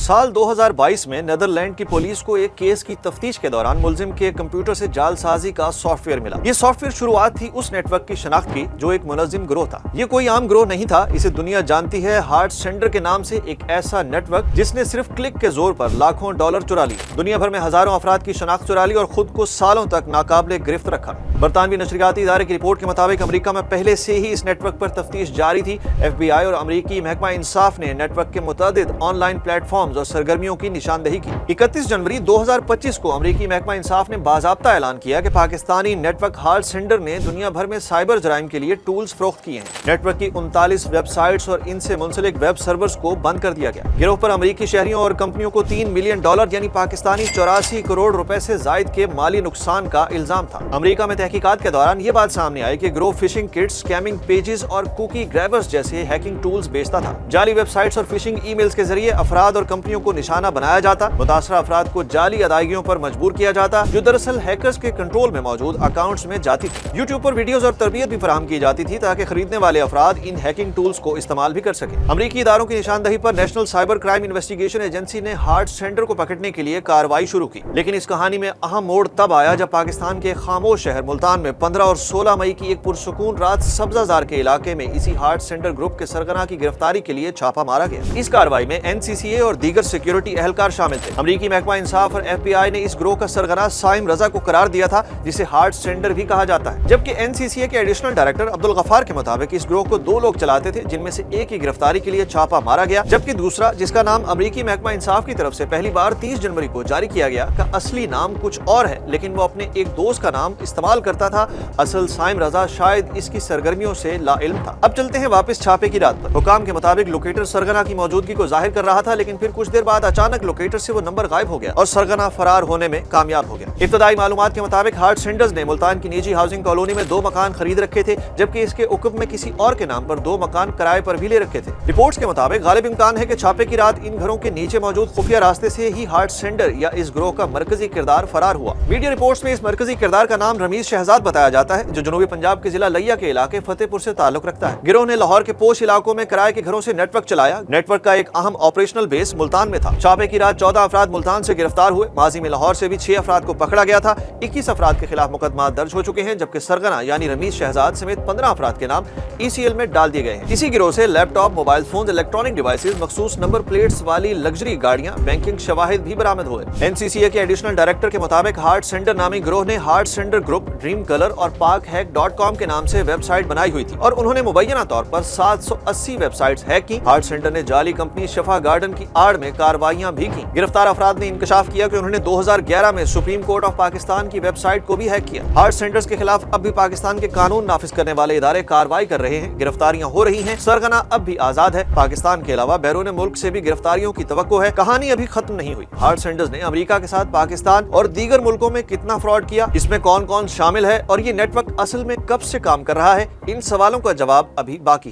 साल 2022 में नीदरलैंड की पुलिस को एक केस की तफ्तीश के दौरान मुलजिम के कंप्यूटर से जालसाजी का सॉफ्टवेयर मिला। ये सॉफ्टवेयर शुरुआत थी उस नेटवर्क की शनाख्त की जो एक मुनज़्ज़िम गिरोह था। ये कोई आम गिरोह नहीं था, इसे दुनिया जानती है हार्ट सेंडर के नाम से एक ऐसा नेटवर्क जिसने सिर्फ क्लिक के जोर पर लाखों डॉलर चुरा लिए, दुनिया भर में हजारों अफराद की शनाख्त चुरा ली और खुद को सालों तक नाकाबिले गिरफ्त रखा। बरतानवी नशरियाती इदारे की रिपोर्ट के मुताबिक अमेरिका में पहले से ही इस नेटवर्क पर तफ्तीश जारी थी। FBI और अमेरिकी महकमा इंसाफ ने नेटवर्क के मुतादिद ऑनलाइन प्लेटफॉर्म्स और सरगर्मियों की निशानदही की। 31 जनवरी 2025 को अमेरिकी महकमा इंसाफ ने बाज़ाब्ता ऐलान किया कि पाकिस्तानी नेटवर्क हार्ट सेंडर ने दुनिया भर में साइबर जराइम के लिए टूल्स फरोख्त किए हैं। नेटवर्क की 39 वेबसाइट्स और इनसे मुंसलिक वेब सर्वर्स को बंद कर दिया गया। गिरोह पर अमेरिकी शहरियों और कंपनियों को $3 मिलियन यानी पाकिस्तानी 84 करोड़ रुपए से जायद के माली नुकसान का इल्जाम था। अमेरिका में तहकीकात के दौरान ये बात सामने आई कि गिरोह फिशिंग किट्स, स्कैमिंग पेजेस और कुकी ग्रैबर्स जैसे हैकिंग टूल्स बेचता था। जाली वेबसाइट्स और फिशिंग ईमेल्स के जरिए अफराद और कंपनियों को निशाना बनाया जाता, मुतासरा अफराद को जाली अदायगियों पर मजबूर किया जाता जो दरअसल हैकर्स के कंट्रोल में मौजूद अकाउंट्स में जाती थी। यूट्यूब पर वीडियोस और तरबियत भी फराहम की जाती थी ताकि खरीदने वाले अफराद इन हैकिंग टूल्स को इस्तेमाल भी कर सके। अमेरिकी इदारों की निशानदही पर national cyber crime investigation agency ने हार्ट सेंडर को पकड़ने के लिए कार्रवाई शुरू की, लेकिन इस कहानी में अहम मोड़ तब आया जब पाकिस्तान के खामोश शहर मुल्तान में 15 और 16 मई की एक पुरसुकून रात सब्जाजार के इलाके में इसी हार्ट सेंडर ग्रुप के सरगना की गिरफ्तारी के लिए छापा मारा गया। इस कार्रवाई में NCCA और दीगर सिक्योरिटी एहलकार शामिल थे। अमेरिकी महकमा इंसाफ और FBI ने इस ग्रोह का सरगना साइम रजा को करार दिया था, जिसे हार्ट सेंडर भी कहा जाता है, जबकि NCCA के एडिशनल डायरेक्टर अब्दुल गफ्फार के मुताबिक इस ग्रोह को 2 लोग चलाते थे, जिनमें से एक की गिरफ्तारी के लिए छापा मारा गया, जबकि दूसरा, जिसका नाम अमेरिकी महकमा इंसाफ की तरफ से पहली बार 30 जनवरी को जारी किया गया, का असली नाम कुछ और है, लेकिन वो अपने एक दोस्त का नाम इस्तेमाल करता था। असल साइम रजा शायद इसकी सरगर्मियों से लाइल्म था। अब चलते हैं वापस छापे की रात पर। हुकाम के मुताबिक लोकेटर सरगना की मौजूदगी को जाहिर कर रहा था, लेकिन फिर कुछ देर बाद अचानक लोकेटर से वो नंबर गायब हो गया और सरगना फरार होने में कामयाब हो गया। इब्तदाई मालूमात के मुताबिक हार्ट सेंडर्स ने मुल्तान की निजी हाउसिंग कॉलोनी में 2 मकान खरीद रखे थे, जबकि इसके उक्ब में किसी और के नाम पर 2 मकान किराए पर भी ले रखे थे। रिपोर्ट्स के मुताबिक गालिब इम्कान है कि छापे की रात इन घरों के नीचे मौजूद खुफिया रास्ते से ही हार्ट सेंडर या इस ग्रोह का मरकजी किरदार फरार हुआ। मीडिया रिपोर्ट्स में इस मरकजी किरदार का नाम रमीज शहजाद बताया जाता है, जो जनूबी पंजाब के जिला लिया के इलाके फतेहपुर से ताल्लुक रखता है। गिरोह ने लाहौर के पोश इलाकों में किराए के घरों से नेटवर्क चलाया। नेटवर्क का एक अहम ऑपरेशनल बेस मुल्तान में था। छापे की रात 14 अफराद मुल्तान से गिरफ्तार हुए। माजी में लाहौर से भी 6 अफराद को पकड़ा गया था। 21 अफराद के खिलाफ मुकदमा दर्ज हो चुके हैं, जबकि सरगना यानी रमीज शहजाद समेत 15 अफराद के नाम ECL में डाल दिए गए हैं। इसी गिरोह से laptop, mobile phone, electronic devices, मखसूस नंबर प्लेट्स वाली लग्जरी गाड़ियां, बैंकिंग शवाहिद भी बरामद हुए। NCCA के एडिशनल डायरेक्टर के मुताबिक हार्ट सेंडर नामी गिरोह ने heart sender group, dream colour और PakHack.com के नाम से वेबसाइट बनाई हुई थी और उन्होंने मुबैना तौर पर 780 वेबसाइट्स हैक की। हार्ट सेंडर ने जाली कंपनी शफा गार्डन की आड़ में कार्रवाइयां भी की। गिरफ्तार अफराद ने इंकशाफ किया कि उन्होंने 2011 में सुप्रीम कोर्ट ऑफ पाकिस्तान की वेबसाइट को भी हैक किया। हार्ट सेंडर्स के खिलाफ अब भी पाकिस्तान के कानून नाफिज करने वाले इदारे कार्रवाई कर रहे हैं। गिरफ्तारियां हो रही हैं। सरगना अब भी आजाद है। पाकिस्तान के अलावा बैरून मुल्क से भी गिरफ्तारियों की तवक्को है। कहानी अभी खत्म नहीं हुई। हार्ट सेंडर्स ने अमेरिका के साथ पाकिस्तान और दीगर मुल्कों में कितना फ्रॉड किया, इसमें कौन कौन शामिल है और ये नेटवर्क असल में कब से काम कर रहा है, इन सवालों का जवाब अभी बाकी है।